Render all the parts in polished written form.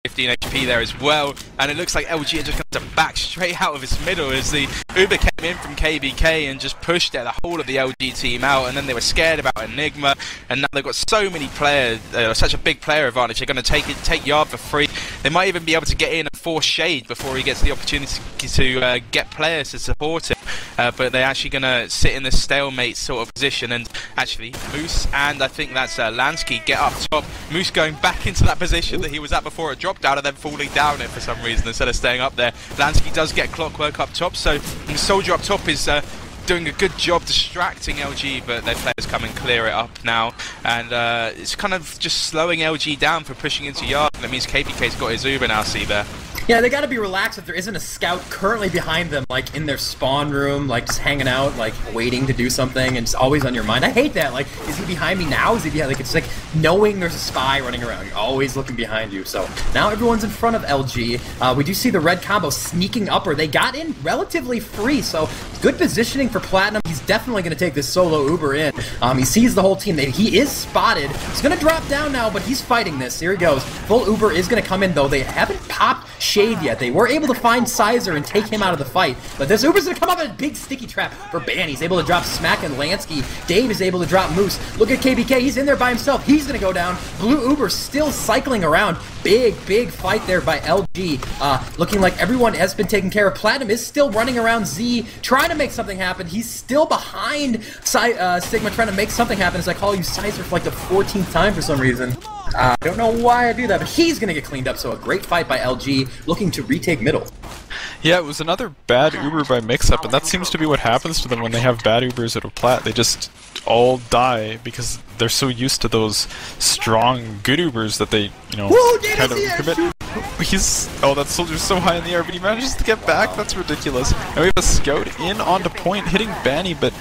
15 HP there as well, and it looks like LG are just going to back straight out of his middle as the Uber came in from KBK and just pushed the whole of the LG team out, and then they were scared about Enigma, and now they've got so many players, such a big player advantage. They're going to take Yard for free. They might even be able to get in and force Shade before he gets the opportunity to get players to support him, but they're actually going to sit in this stalemate sort of position, and actually Moose and I think that's Lansky get up top. Moose going back into that position that he was at before it dropped down and then falling down it for some reason instead of staying up there. Lansky does get Clockwork up top, so the Soldier up top is doing a good job distracting LG, but their players come and clear it up now, and it's kind of just slowing LG down for pushing into Yard, and that means KBK's got his Uber now, see there. Yeah, they gotta be relaxed if there isn't a scout currently behind them, like in their spawn room, like just hanging out, like waiting to do something, and it's always on your mind. I hate that. Like, is he behind me now? Is he behind? Like, it's like knowing there's a spy running around. You're always looking behind you. So now everyone's in front of LG. We do see the red combo sneaking up, or they got in relatively free. So good positioning for Platinum. He's definitely gonna take this solo Uber in. He sees the whole team. He is spotted. He's gonna drop down now, but he's fighting this. Here he goes. Full Uber is gonna come in though. They haven't popped Shade yet. They were able to find Sizer and take him out of the fight, but this Uber's gonna come up in a big sticky trap for Ban. He's able to drop Smack and Lansky. Dave is able to drop Moose. Look at KBK, he's in there by himself. He's gonna go down. Blue Uber still cycling around. Big fight there by LG. Looking like everyone has been taken care of. Platinum is still running around Z, trying to make something happen. He's still behind Sigma, trying to make something happen as I call you Sizer for like the 14th time for some reason. I don't know why I do that, but he's going to get cleaned up, so a great fight by LG, looking to retake middle. Yeah, it was another bad Uber by Mixup, and that seems to be what happens to them when they have bad Ubers out of Plat. They just all die because they're so used to those strong, good Ubers that they, you know, kind of commit. Oh, that Soldier's so high in the air, but he manages to get back. That's ridiculous. And we have a scout in onto point, hitting Banny, but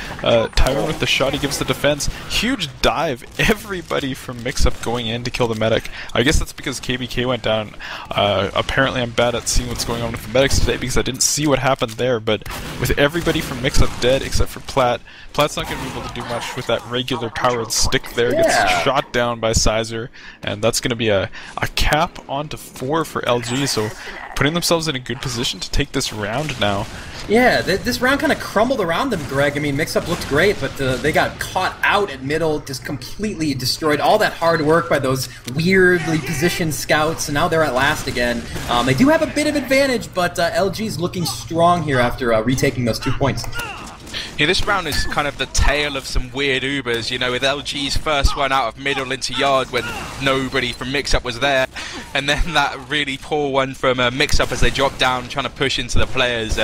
Tyron with the shot, he gives the defense. Huge dive. Everybody from Mixup going in to kill the medic. I guess that's because KBK went down. Apparently I'm bad at seeing what's going on with the medics today because I didn't see what happened there, but with everybody from Mixup dead except for Plat, Plat's not going to be able to do much with that regular powered stick there. Gets shot down by Sizer, and that's going to be a cap onto 4 for LG, so putting themselves in a good position to take this round now. Yeah, this round kind of crumbled around them, Greg. I mean, Mixup looked great, but they got caught out at middle, just completely destroyed. All that hard work by those weirdly positioned scouts, and now they're at last again. They do have a bit of advantage, but LG's looking strong here after retaking those 2 points. Yeah, this round is kind of the tale of some weird Ubers, you know, with LG's first one out of middle into Yard when nobody from Mixup was there, and then that really poor one from Mixup as they dropped down trying to push into the players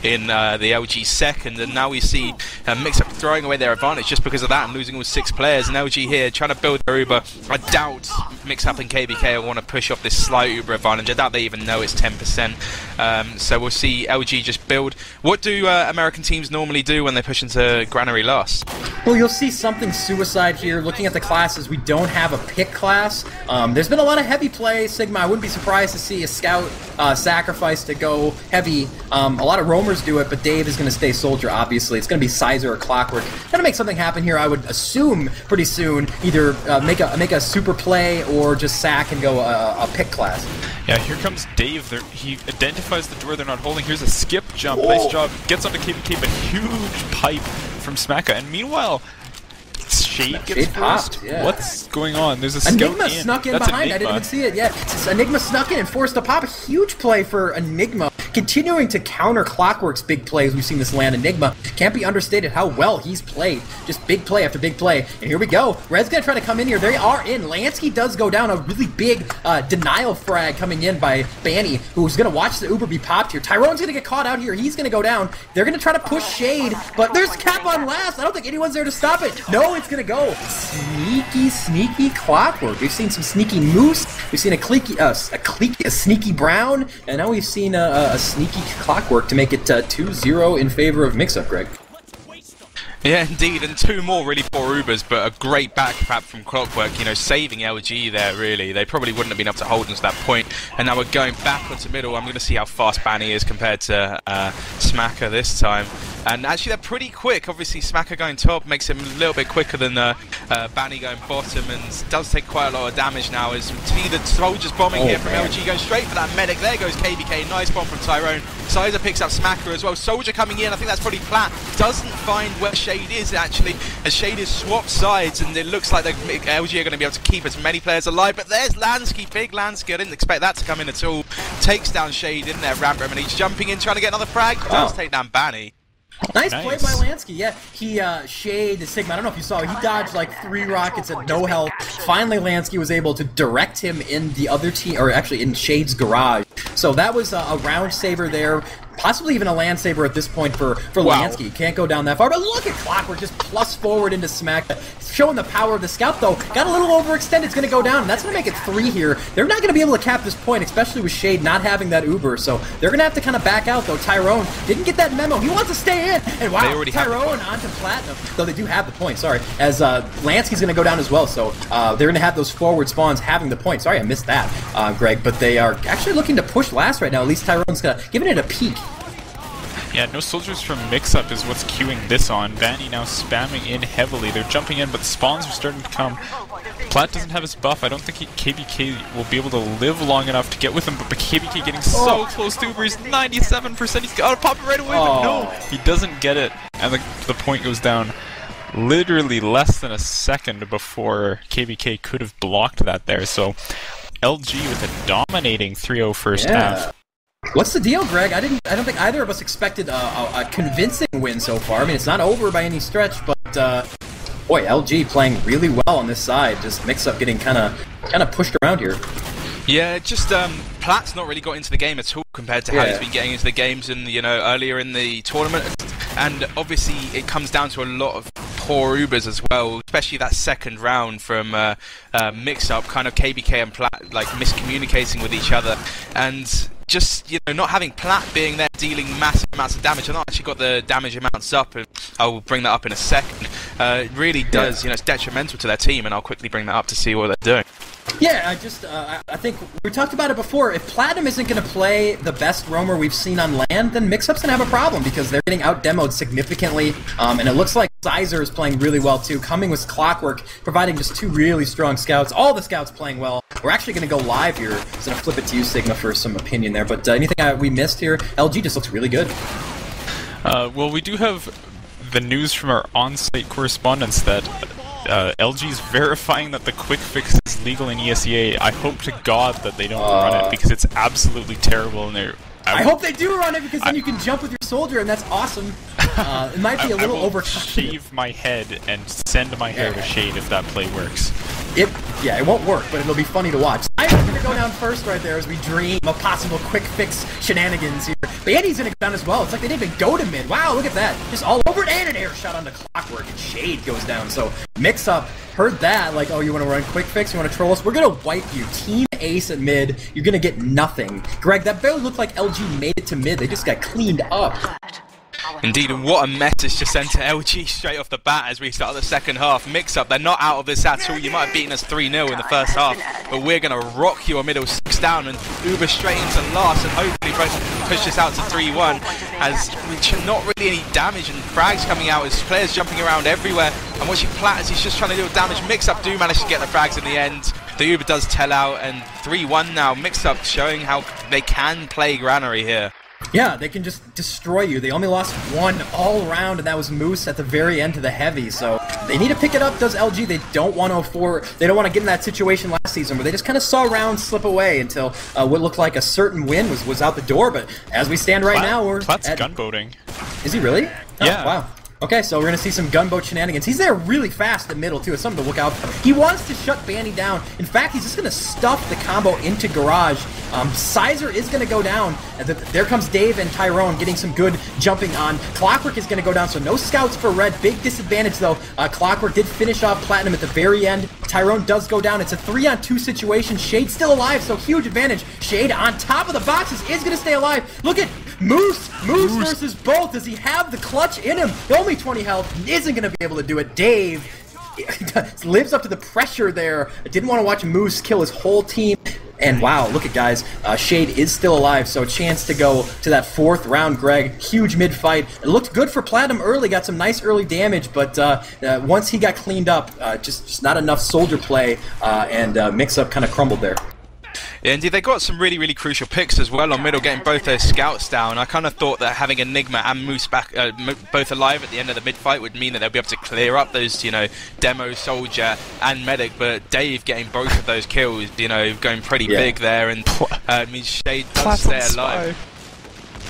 in the LG second, and now we see Mixup throwing away their advantage just because of that and losing all 6 players, and LG here trying to build their Uber. I doubt Mixup and KBK will want to push off this slight Uber advantage. I doubt they even know it's 10%, so we'll see LG just build. What do American teams normally do when they push into Granary last? Well, you'll see something suicide here. Looking at the classes, we don't have a pick class. There's been a lot of heavy play, Sigma. I wouldn't be surprised to see a scout sacrifice to go heavy. A lot of roamers do it, but Dave is going to stay soldier, obviously. It's going to be Sizer or Clockwork. Going to make something happen here, I would assume, pretty soon. Either make a super play or just sack and go a pick class. Yeah, here comes Dave. He identifies the door they're not holding. Here's a skip jump. Nice job. Gets onto KBK, but huge pipe from Smacka. And meanwhile, Shade gets forced. Yeah. What's going on? There's a scout Enigma snuck in behind. Enigma. I didn't even see it. Yeah, Enigma snuck in and forced a pop. A huge play for Enigma. Continuing to counter Clockwork's big plays. We've seen this land. Enigma can't be understated how well he's played. Just big play after big play. And here we go. Red's going to try to come in here. They are in. Lansky does go down. A really big denial frag coming in by Banny, who's going to watch the Uber be popped here. Tyrone's going to get caught out here. He's going to go down. They're going to try to push Shade, but there's Cap on last. I don't think anyone's there to stop it. No, it's going to go. Sneaky Clockwork. We've seen some sneaky Moose. We've seen a sneaky Brown, and now we've seen a sneaky Clockwork to make it 2-0 in favor of Mixup, Greg. Yeah, indeed, and 2 more really poor Ubers, but a great backtrap from Clockwork, you know, saving LG there, really. They probably wouldn't have been able to hold into that point, and now we're going back onto middle. I'm going to see how fast Banny is compared to Smacker this time. And actually, they're pretty quick. Obviously, Smacker going top makes him a little bit quicker than Banny going bottom, and does take quite a lot of damage now. As we see the soldiers bombing here from LG, going straight for that medic. There goes KBK. Nice bomb from Tyrone. Sizer picks up Smacker as well. Soldier coming in. I think that's probably Plat. Doesn't find where Shade is, actually, as Shade is swapped sides, and it looks like the LG are going to be able to keep as many players alive. But there's Lansky, big Lansky. I didn't expect that to come in at all. Takes down Shade in there, ramp room, and he's jumping in, trying to get another frag. Does take down Banny. Nice play by Lansky. Yeah, he Shade, Sigma, I don't know if you saw, he dodged like 3 rockets at no health. Finally, Lansky was able to direct him in the other team, or actually in Shade's garage. So that was a round saver there. Possibly even a land saver at this point for Lansky. Can't go down that far, but look at Clockwork just plus forward into Smack. Showing the power of the scout, though. Got a little overextended. It's going to go down, and that's going to make it 3 here. They're not going to be able to cap this point, especially with Shade not having that Uber, so they're going to have to kind of back out, though. Tyrone didn't get that memo. He wants to stay in, and wow, Tyrone onto Platinum. Though they do have the point, sorry, as Lansky's going to go down as well, so they're going to have those forward spawns having the point. Sorry, I missed that, Greg, but they are actually looking to push last right now. At least Tyrone's giving it a peek. Yeah, no soldiers from Mixup is what's queuing this on. Banny now spamming in heavily. They're jumping in, but spawns are starting to come. Plat doesn't have his buff. I don't think KBK will be able to live long enough to get with him, but KBK getting so close to Uber. He's 97%. He's got to pop it right away, but no, he doesnn't get it. And the point goes down literally less than a second before KBK could have blocked that there. So LG with a dominating 3-0 first half. What's the deal, Greg? I don't think either of us expected a convincing win so far. I mean, it's not over by any stretch, but boy, LG playing really well on this side. Just Mixup getting kind of pushed around here. Yeah, just Plat's not really got into the game at all compared to how he's been getting into the games in earlier in the tournament. And obviously, it comes down to a lot of poor Ubers as well, especially that second round from Mixup, kind of KBK and Plat like miscommunicating with each other, and just not having Plat being there dealing massive amounts of damage. I've not actually got the damage amounts up, and I'll bring that up in a second. It really does, it's detrimental to their team, and I'll quickly bring that up to see what they're doing. Yeah, I think we talked about it before. If Platinum isn't going to play the best roamer we've seen on land, then Mixup's going to have a problem because they're getting out-demoed significantly, and it looks like Sizer is playing really well too, coming with Clockwork, providing just 2 really strong scouts. All the scouts playing well. We're actually going to go live here. I'm going to flip it to you, Sigma, for some opinion there, but anything we missed here? LG just looks really good. Well, we do have the news from our on-site correspondents that LG's verifying that the quick fix is legal in ESEA. I hope to God that they don't run it, because it's absolutely terrible, and I hope they do run it, because then you can jump with your soldier, and that's awesome. It might be a little overcut. Shave my head and send my hair to Shade if that play works. It won't work, but it'll be funny to watch. I'm going to go down first right there as we dream of possible quick fix shenanigans here. Banny's going to go down as well. It's like they didn't even go to mid. Wow, look at that. Just all over it, and an air shot on the Clockwork, and Shade goes down. So Mixup heard that, like, oh, you want to run quick fix? You want to troll us? We're going to wipe you. Team Ace at mid. You're going to get nothing. Greg, that barely looked like LG made it to mid. They just got cleaned up. Indeed, and what a message to send to LG straight off the bat as we start the second half. Mixup, they're not out of this at all. You might have beaten us 3-0 in the first half, but we're going to rock your middle 6 down and Uber straight into last, and hopefully push this out to 3-1, as not really any damage and frags coming out as players jumping around everywhere. And watching Plat as he's just trying to deal damage. Mixup do manage to get the frags in the end. The Uber does tell out, and 3-1 now. Mixup showing how they can play Granary here. Yeah, they can just destroy you. They only lost 1 all round, and that was Moose at the very end to the heavy. So they need to pick it up, does LG. They don't want to they don't want to get in that situation last season where they just kind of saw rounds slip away until what looked like a certain win was out the door. But as we stand right now, we're Plat's gunboating. Is he really? Oh, yeah. Wow. Okay, so we're going to see some gunboat shenanigans. He's there really fast in middle, too. It's something to look out for. He wants to shut Banny down. In fact, he's just going to stuff the combo into Garage. Sizer is going to go down. There comes Dave and Tyrone getting some good jumping on. Clockwork is going to go down, so no scouts for Red. Big disadvantage, though. Clockwork did finish off Platinum at the very end. Tyrone does go down. It's a 3-on-2 situation. Shade's still alive, so huge advantage. Shade on top of the boxes is going to stay alive. Look at Moose versus Bolt. Does he have the clutch in him? Only 20 health, isn't going to be able to do it. Dave lives up to the pressure there. I didn't want to watch Moose kill his whole team. And wow, look at guys, Shade is still alive, so a chance to go to that 4th round, Greg. Huge mid-fight. It looked good for Platinum early, got some nice early damage, but once he got cleaned up, just not enough soldier play, and Mixup kind of crumbled there. Yeah, indeed, they got some really, really crucial picks as well on middle, getting both those scouts down. I kind of thought that having Enigma and Moose back, both alive at the end of the mid-fight would mean that they'll be able to clear up those, you know, demo, soldier, and medic. But Dave getting both of those kills, you know, going pretty big there, and means Shade does stay alive.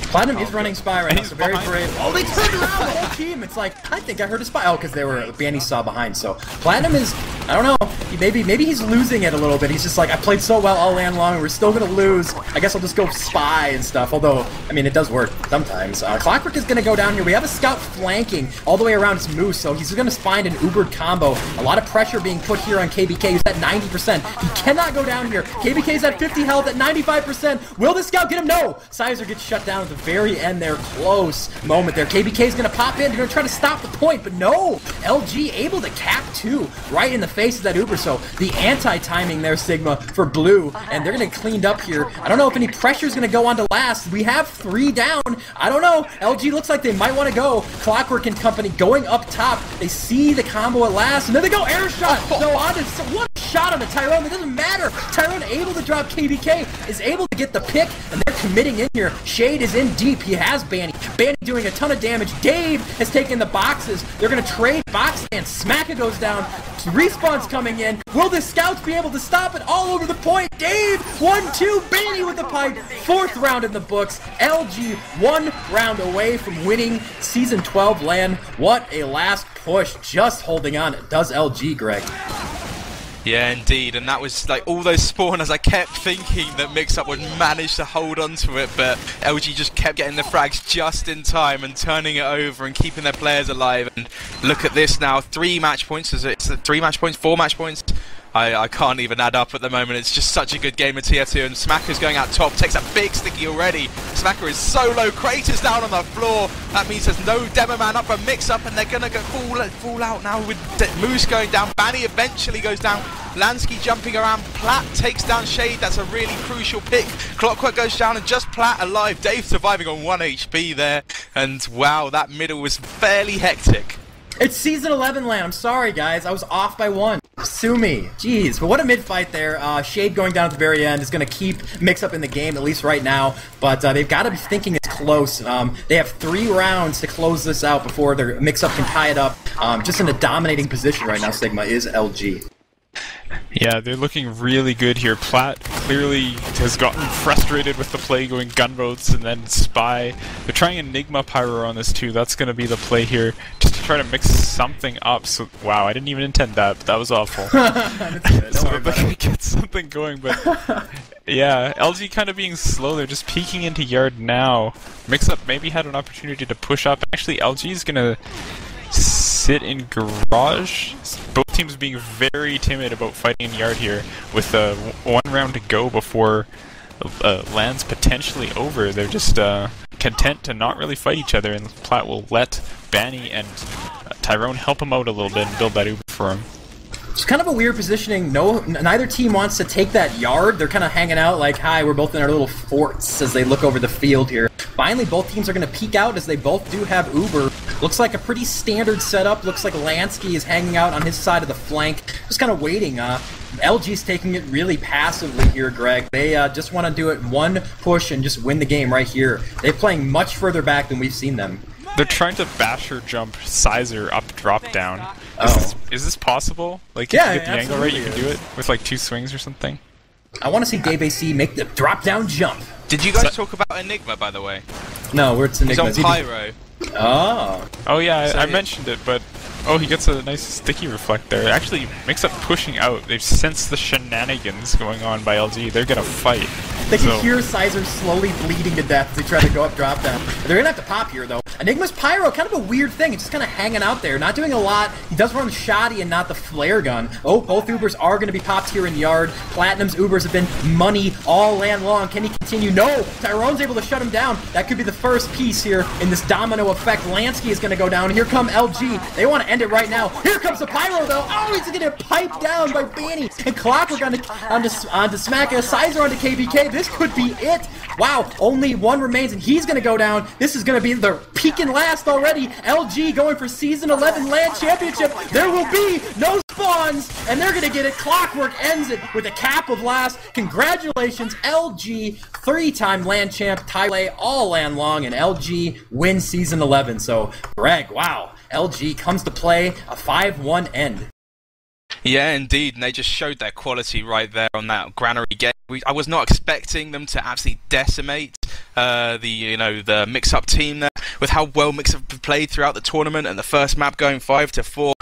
Platinum is running Spy right now, so very brave. Oh, they turned around the whole team. It's like, I think I heard a Spy. Oh, because they were Banny saw behind. So Platinum is, I don't know, maybe he's losing it a little bit. He's just like, I played so well all LAN long, and we're still going to lose. I guess I'll just go Spy and stuff. Although, I mean, it does work sometimes. Clockwork is going to go down here. We have a scout flanking all the way around his Moose, so he's going to find an Ubered combo. A lot of pressure being put here on KBK, who's at 90%. He cannot go down here. KBK's at 50 health at 95%. Will the scout get him? No! Sizer gets shut down at the very end there. Close moment there. KBK's going to pop in. They're going to try to stop the point, but no! LG able to cap 2 right in the face of that Uber, so the anti-timing there, Sigma, for Blue, and they're going to get cleaned up here. I don't know if any pressure is going to go on to last. We have 3 down. I don't know. LG looks like they might want to go. Clockwork and company going up top. They see the combo at last, and then they go air shot. No, what a shot on the Tyrone. It doesn't matter. Tyrone able to drop KBK, is able to get the pick, and they're committing in here. Shade is in deep. He has Banny. Banny doing a ton of damage. Dave has taken the boxes. They're going to trade box, and Smacka goes down. Respawn's coming in. Will the scouts be able to stop it? All over the point. Dave, 1-2. Banny with the pipe. 4th round in the books. LG 1 round away from winning Season 12 LAN. What a last push. Just holding on. Does LG, Greg? Yeah, indeed, and that was like all those spawners. I kept thinking that Mixup would manage to hold on to it, but LG just kept getting the frags just in time and turning it over and keeping their players alive. And look at this now, 3 match points. Is it 3 match points, 4 match points? I can't even add up at the moment. It's just such a good game of Pt2of2, and Smacker's going out top, takes a big sticky already. Smacker is so low, Kratos down on the floor. That means there's no demo man up for Mixup, and they're going to go fall out now with Moose going down. Banny eventually goes down. Lansky jumping around. Platt takes down Shade. That's a really crucial pick. Clockwork goes down, and just Platt alive. Dave surviving on 1 HP there, and wow, that middle was fairly hectic. It's Season 11 LAN. I'm sorry, guys. I was off by 1. Sue me. Jeez, but what a mid-fight there. Shade going down at the very end is going to keep Mixup in the game, at least right now. But they've got to be thinking it's close. They have 3 rounds to close this out before their Mixup can tie it up. Just in a dominating position right now, Sigma, is LG. Yeah, they're looking really good here. Platt clearly has gotten frustrated with the play going gunboats and then Spy. They're trying Enigma Pyro on this too. That's going to be the play here, just to try to mix something up. So, wow, I didn't even intend that, but that was awful. So they're going to get something going, but yeah, LG kind of being slow. They're just peeking into yard now. Mixup maybe had an opportunity to push up. Actually, LG is going to sit in garage. Both teams being very timid about fighting in yard here with 1 round to go before LAN's potentially over. They're just content to not really fight each other, and Platt will let Banny and Tyrone help him out a little bit and build that Uber for him. It's kind of a weird positioning. Neither team wants to take that yard. They're kind of hanging out like, hi, we're both in our little forts as they look over the field here. Finally, both teams are going to peek out as they both do have Uber. Looks like a pretty standard setup. Looks like Lansky is hanging out on his side of the flank. Just kind of waiting. LG's taking it really passively here, Greg. They just want to do it 1 push and just win the game right here. They're playing much further back than we've seen them. They're trying to basher jump Sizer up, drop down. Is this possible? Like, if you get the angle right, you can do it with like 2 swings or something? I want to see Dave AC make the drop down jump. Did you guys talk about Enigma, by the way? No, it's Enigma. He's on Pyro. Oh yeah, So I mentioned it, but he gets a nice sticky reflect there. Actually, Mixup pushing out. They've sensed the shenanigans going on by LG. They're gonna fight. They can hear Sizer slowly bleeding to death as they try to go up drop down. They're gonna have to pop here though. Enigma's Pyro, kind of a weird thing. It's just kind of hanging out there, not doing a lot. He does run Shoddy and not the flare gun. Oh, both Ubers are going to be popped here in Yard. Platinum's Ubers have been money all land long. Can he continue? No! Tyrone's able to shut him down. That could be the first piece here in this domino effect. Lansky is going to go down. Here come LG. They want to end it right now. Here comes the Pyro, though. Oh, he's going to get piped down by Banny. And Clockwork onto Smack. Sizer onto KBK. This could be it. Wow, only one remains, and he's going to go down. This is going to be the peak and last already. LG going for Season 11 LAN Championship. There will be no spawns, and they're going to get it. Clockwork ends it with a cap of last. Congratulations, LG, 3-time LAN champ, tie all LAN long, and LG wins Season 11. So, Greg, wow, LG comes to play a 5-1 end. Yeah, indeed, and they just showed their quality right there on that Granary game. I was not expecting them to absolutely decimate the Mixup team there, with how well Mixup played throughout the tournament and the first map going 5-4.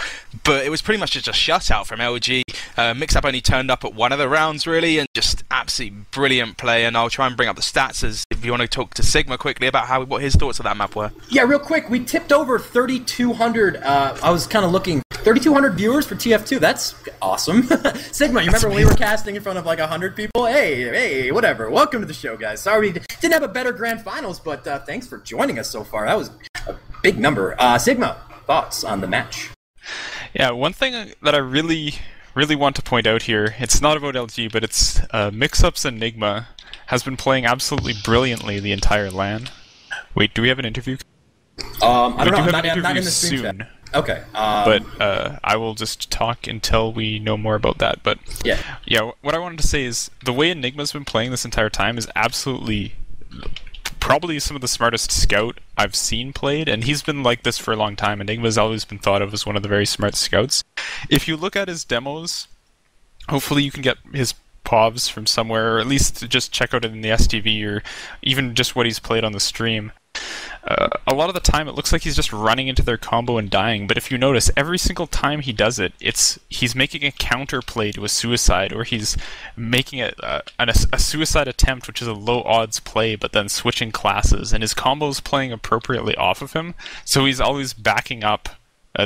But it was pretty much just a shutout from LG. Mixup only turned up at one of the rounds, really, and just absolutely brilliant play. And I'll try and bring up the stats as if you want to talk to Sigma quickly about what his thoughts of that map were. Yeah, real quick, we tipped over 3,200. I was kind of looking, 3,200 viewers for TF2. That's awesome. Sigma, you remember when we were casting in front of like 100 people? Hey, whatever. Welcome to the show, guys. Sorry we didn't have a better grand finals, but thanks for joining us so far. That was a big number. Sigma, thoughts on the match? Yeah, one thing that I really want to point out here, it's not about LG, but it's Mixup's Enigma has been playing absolutely brilliantly the entire LAN. Wait, do we have an interview? I don't know, I'm not in the stream soon. chat. Okay. But I will just talk until we know more about that. But yeah, what I wanted to say is the way Enigma's been playing this entire time is absolutely probably some of the smartest scout I've seen played, and he's been like this for a long time. Enigma's always been thought of as one of the very smart scouts. If you look at his demos, hopefully you can get his POVs from somewhere, or at least just check out it in the STV, or even just what he's played on the stream. A lot of the time it looks like he's just running into their combo and dying, but if you notice, every single time he does it, he's making a counter play to a suicide, or he's making a suicide attempt, which is a low odds play, but then switching classes, and his combo's playing appropriately off of him, so he's always backing up.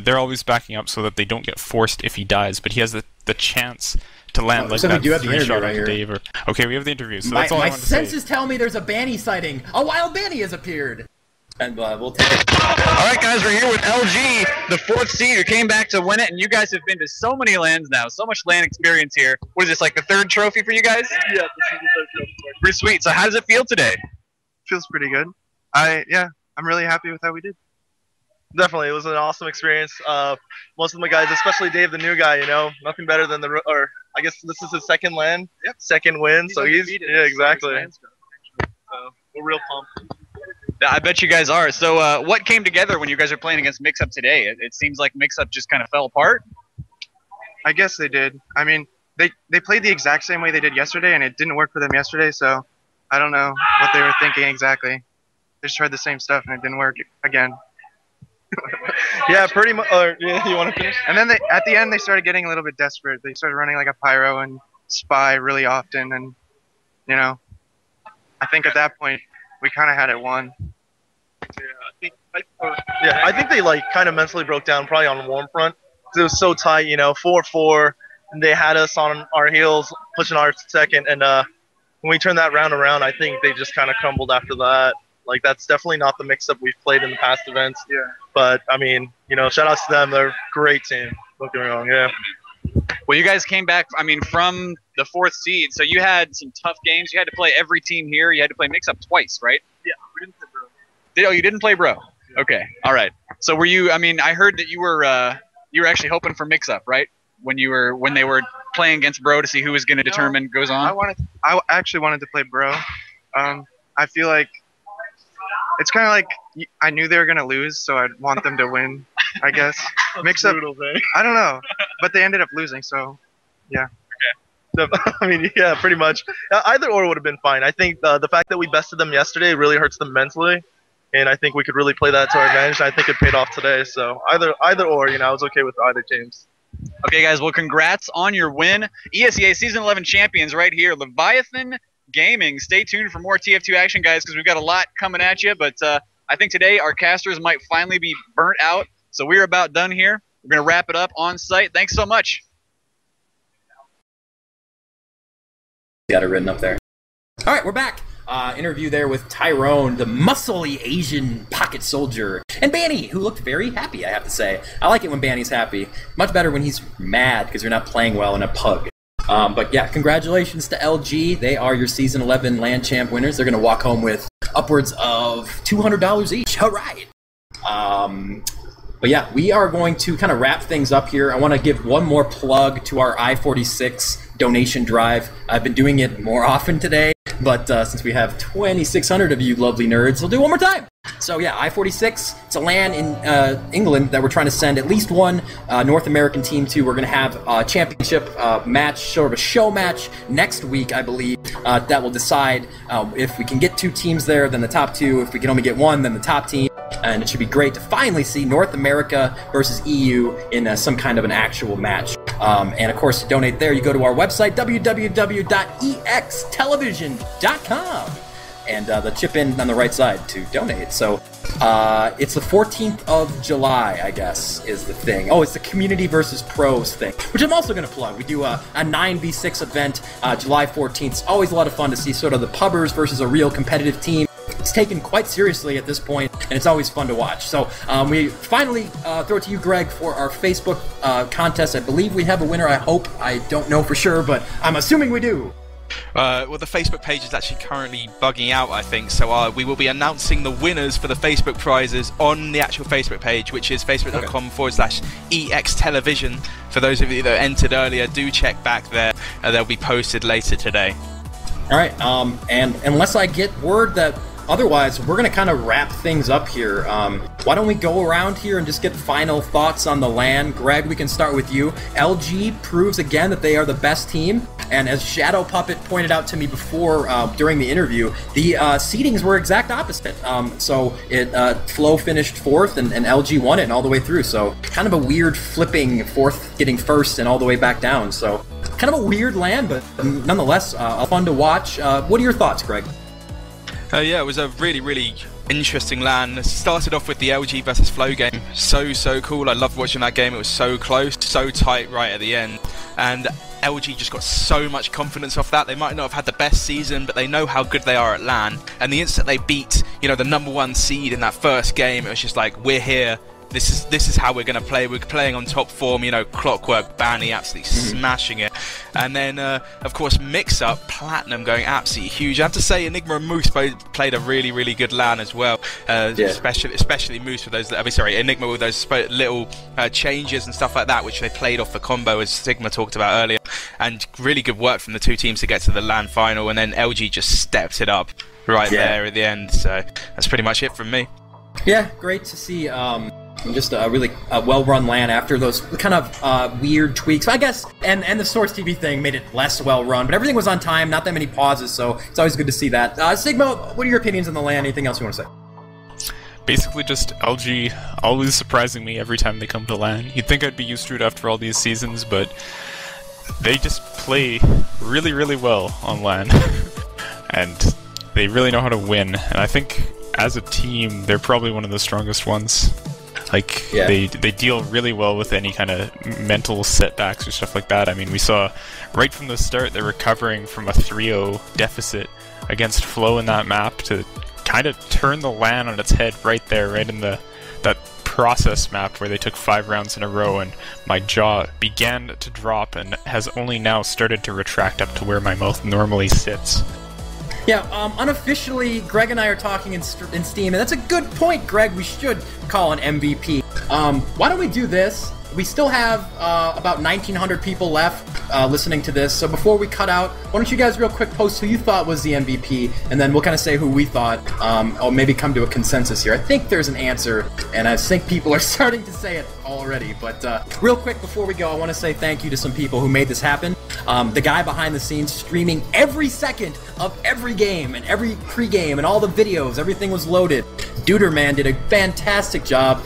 They're always backing up so that they don't get forced if he dies, but he has the chance to land like that 3-shot right here. Dave. Okay, we have the interview, so that's all I want to say. My senses tell me there's a Banny sighting. A wild Banny has appeared. And we'll take it. Alright guys, we're here with LG, the 4th seed who came back to win it, and you guys have been to so many LANs now, so much LAN experience here. What is this, like the 3rd trophy for you guys? Yeah, this is the 3rd trophy. Pretty sweet. So how does it feel today? Feels pretty good. I'm really happy with how we did. Definitely, it was an awesome experience. Most of my guys, especially Dave, the new guy, nothing better than I guess this is his second LAN, second win, so exactly. So we're real pumped. I bet you guys are. So what came together when you guys are playing against Mixup today? It seems like Mixup just kind of fell apart. I guess they did. I mean, they played the exact same way they did yesterday, and it didn't work for them yesterday, so I don't know what they were thinking exactly. They just tried the same stuff, and it didn't work again. Yeah, pretty much. Yeah, you want to finish? And then at the end, they started getting a little bit desperate. They started running like a pyro and spy really often, and I think at that point we kind of had it won. I think they kind of mentally broke down probably on warm front. It was so tight, 4-4, and they had us on our heels pushing our second. And when we turned that round around, I think they just kind of crumbled after that. That's definitely not the mix-up we've played in the past events. Yeah. But I mean, shout outs to them. They're a great team. Don't get me wrong. Yeah. Well, you guys came back, from the 4th seed, so you had some tough games. You had to play every team here. You had to play Mixup twice, right? Yeah, we didn't play Bro. You didn't play Bro? Okay, all right. So were you? I heard that you were actually hoping for Mixup, right? When they were playing against Bro to see who was going to determine goes on. I actually wanted to play Bro. I feel like it's kind of like I knew they were gonna lose, so I'd want them to win. I guess Mixup. I don't know, but they ended up losing, so yeah. I mean, yeah, pretty much. Either or would have been fine. I think the fact that we bested them yesterday really hurts them mentally, and I think we could really play that to our advantage. I think it paid off today. So either or, I was okay with either teams. Okay, guys. Well, congrats on your win. ESEA Season 11 champions right here. Leviathan Gaming. Stay tuned for more TF2 action, guys, because we've got a lot coming at you. But I I think today our casters might finally be burnt out. So we're about done here. We're going to wrap it up on site. Thanks so much. Got it written up there. All right, we're back. Interview there with Tyrone, the muscly Asian pocket soldier, and Banny, who looked very happy, I have to say. I like it when Banny's happy. Much better when he's mad because you're not playing well in a pug. But yeah, congratulations to LG. They are your Season 11 LAN Champ winners. They're going to walk home with upwards of $200 each. All right. But yeah, we are going to kind of wrap things up here. I want to give one more plug to our I-46 donation drive. I've been doing it more often today, but since we have 2,600 of you lovely nerds, we'll do it one more time. So yeah, I-46, it's a LAN in England that we're trying to send at least one North American team to. We're going to have a championship match, sort of a show match next week, I believe, that will decide if we can get 2 teams there, then the top 2. If we can only get 1, then the top team. And it should be great to finally see North America versus EU in some kind of an actual match. And of course, to donate there, you go to our website, www.eXtelevision.com. And the chip in on the right side to donate. So it's the 14th of July, I guess, is the thing. Oh, it's the Community versus Pros thing, which I'm also going to plug. We do a 9v6 event July 14th. It's always a lot of fun to see sort of the pubbers versus a real competitive team. It's taken quite seriously at this point, and it's always fun to watch. So we finally throw it to you, Greg, for our Facebook contest. I believe we have a winner, I hope. I don't know for sure, but I'm assuming we do. Well, the Facebook page is actually currently bugging out, I think, so we will be announcing the winners for the Facebook prizes on the actual Facebook page, which is facebook.com/eXtelevision. For those of you that entered earlier, do check back there. They'll be posted later today. All right, and unless I get word that otherwise, we're going to kind of wrap things up here. Why don't we go around here and just get final thoughts on the LAN? Greg, we can start with you. LG proves again that they are the best team. And as DrShdwPuppet pointed out to me before during the interview, the seedings were exact opposite. So Flow finished 4th and LG won it and all the way through. So kind of a weird flipping 4th getting 1st and all the way back down. So kind of a weird LAN, but nonetheless fun to watch. What are your thoughts, Greg? Yeah, it was a really interesting LAN. It started off with the LG versus Flow game. So cool. I loved watching that game. It was so close, so tight right at the end. And LG just got so much confidence off that. They might not have had the best season, but they know how good they are at LAN. And the instant they beat, the #1 seed in that first game, it was just like, we're here. This is how we're going to play. We're playing on top form, Clockwork, Banny absolutely smashing it. And then, of course, Mixup, Platinum going absolutely huge. I have to say, Enigma and Moose played a really good LAN as well. Especially Moose with those, Enigma with those little changes and stuff like that, which they played off the combo, as Sigma talked about earlier. And really good work from the 2 teams to get to the LAN final. And then LG just stepped it up there at the end. So that's pretty much it from me. Yeah, great to see. Just a really well-run LAN after those kind of weird tweaks, I guess, and the Source TV thing made it less well-run, but everything was on time, not that many pauses, so it's always good to see that. Sigma, what are your opinions on the LAN? Anything else you want to say? Basically just LG always surprising me every time they come to LAN. You'd think I'd be used to it after all these seasons, but they just play really well on LAN, and they really know how to win, and I think as a team, they're probably one of the strongest ones. They deal really well with any kind of mental setbacks or stuff like that. I mean, we saw right from the start they're recovering from a 3-0 deficit against Flow in that map to kind of turn the LAN on its head right there, right in that process map where they took 5 rounds in a row, and my jaw began to drop and has only now started to retract up to where my mouth normally sits. Yeah, unofficially, Greg and I are talking in Steam, and that's a good point, Greg. We should call an MVP. Why don't we do this? We still have about 1,900 people left listening to this, so before we cut out, why don't you guys real quick post who you thought was the MVP, and then we'll kind of say who we thought, or maybe come to a consensus here. I think there's an answer, and I think people are starting to say it already, but real quick before we go, I want to say thank you to some people who made this happen. The guy behind the scenes streaming every second of every game, and every pre-game, and all the videos, everything was loaded. Duderman did a fantastic job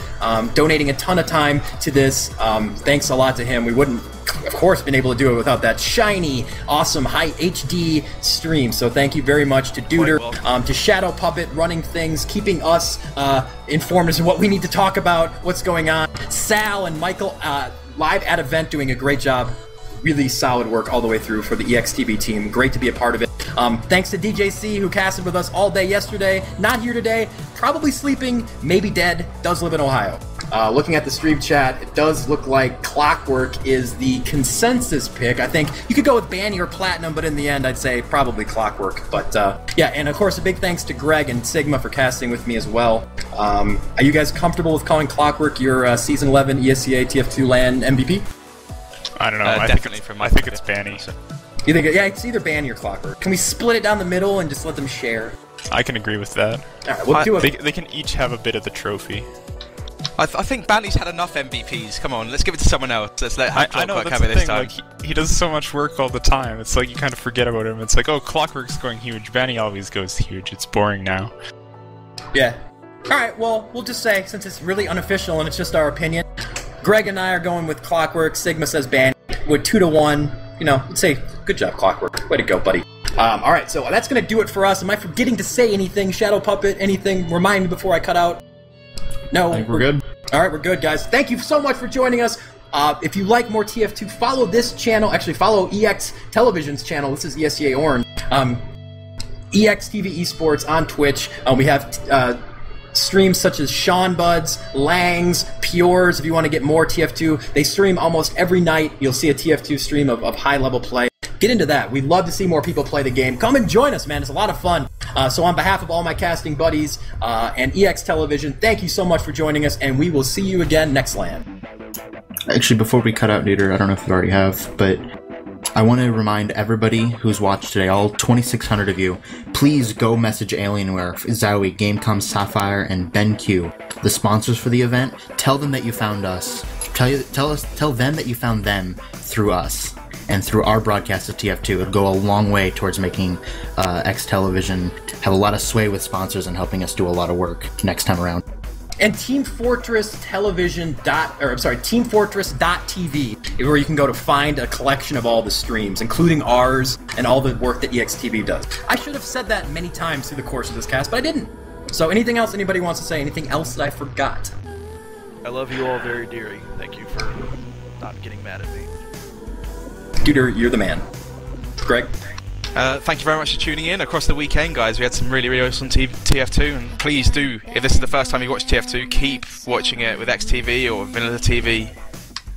donating a ton of time to this. Thanks a lot to him. We wouldn't of course, been able to do it without that shiny, awesome, high HD stream. So thank you very much to Duder, to DrShdwPuppet running things, keeping us informed as to what we need to talk about, what's going on. Sal and Michael live at event doing a great job. Really solid work all the way through for the eXtv team. Great to be a part of it. Thanks to DJC, who casted with us all day yesterday. Not here today. Probably sleeping. Maybe dead. Does live in Ohio. Looking at the stream chat, it does look like Clockwork is the consensus pick. I think you could go with Banny or Platinum, but in the end, I'd say probably Clockwork. But yeah, and of course, a big thanks to Greg and Sigma for casting with me as well. Are you guys comfortable with calling Clockwork your Season 11 ESEA TF2 LAN MVP? I don't know. Definitely I think it's Banny. You think? Yeah, it's either Banny or Clockwork. Can we split it down the middle and just let them share? I can agree with that. All right, we'll do it. They can each have a bit of the trophy. I think Banny's had enough MVPs. Come on, let's give it to someone else. Let's let I know, Clockwork that's have it the this thing. time. Like, he does so much work all the time. It's like you kind of forget about him. It's like, oh, Clockwork's going huge. Banny always goes huge. It's boring now. Yeah. All right, well, we'll just say, since it's really unofficial and it's just our opinion, Greg and I are going with Clockwork. Sigma says Banny. With 2-1, you know, let's say, good job, Clockwork. Way to go, buddy. All right, so that's going to do it for us. Am I forgetting to say anything? DrShdwPuppet, anything? Remind me before I cut out. No. I think we're good. All right, we're good, guys. Thank you so much for joining us. If you like more TF2, follow this channel. Actually, follow eXtelevision's channel. This is ESEA Orange. eXtv Esports on Twitch. We have streams such as Sean Buds, Langs, Pures. If you want to get more TF2, they stream almost every night. You'll see a TF2 stream of high-level play. Get into that. We'd love to see more people play the game. Come and join us, man. It's a lot of fun. So on behalf of all my casting buddies and eXtelevision, thank you so much for joining us, and we will see you again next LAN. Actually, before we cut out, Duder, I don't know if you already have, but I want to remind everybody who's watched today, all 2,600 of you, please go message Alienware, Zowie, Gamecom, Sapphire, and BenQ, the sponsors for the event. Tell them that you found us. Tell them that you found them through us and through our broadcast of TF2. It would go a long way towards making eXtelevision have a lot of sway with sponsors and helping us do a lot of work next time around. And TeamFortress.tv, where you can go to find a collection of all the streams, including ours and all the work that eXtv does. I should have said that many times through the course of this cast, but I didn't. So anything else anybody wants to say? Anything else that I forgot? I love you all very dearly. Thank you for not getting mad at me. Duder, you're the man. Greg? Thank you very much for tuning in across the weekend, guys. We had some really, really awesome TF2, and please do, if this is the first time you watch TF2, keep watching it with eXtv or Vanilla TV.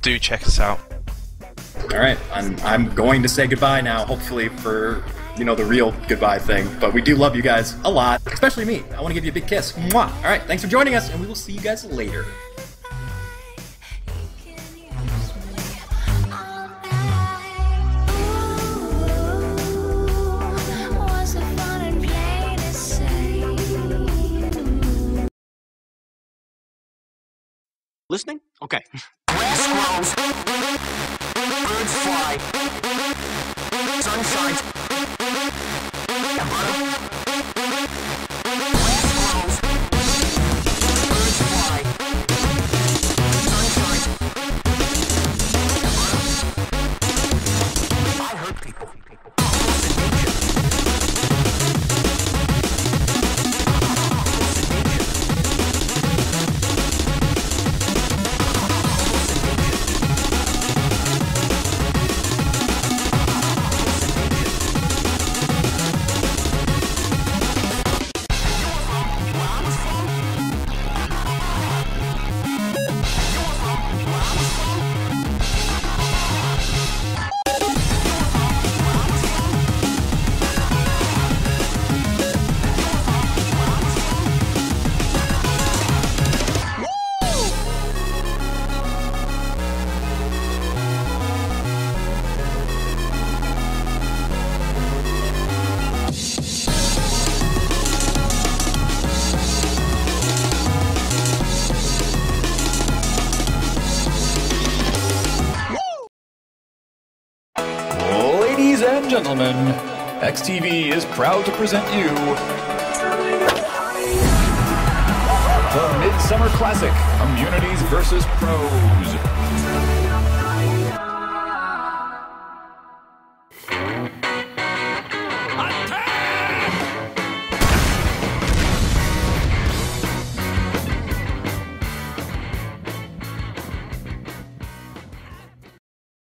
Do check us out. All right, I'm going to say goodbye now, hopefully for, you know, the real goodbye thing. But we do love you guys a lot, especially me. I want to give you a big kiss. Mwah! All right, thanks for joining us, and we will see you guys later. Listening? Okay. Grass grows, birds fly, sun shines, and butter. Grass grows, birds fly, sun shines, and butter. I hurt people. Gentlemen, eXtv is proud to present you the Midsummer Classic, Immunities vs. Pros.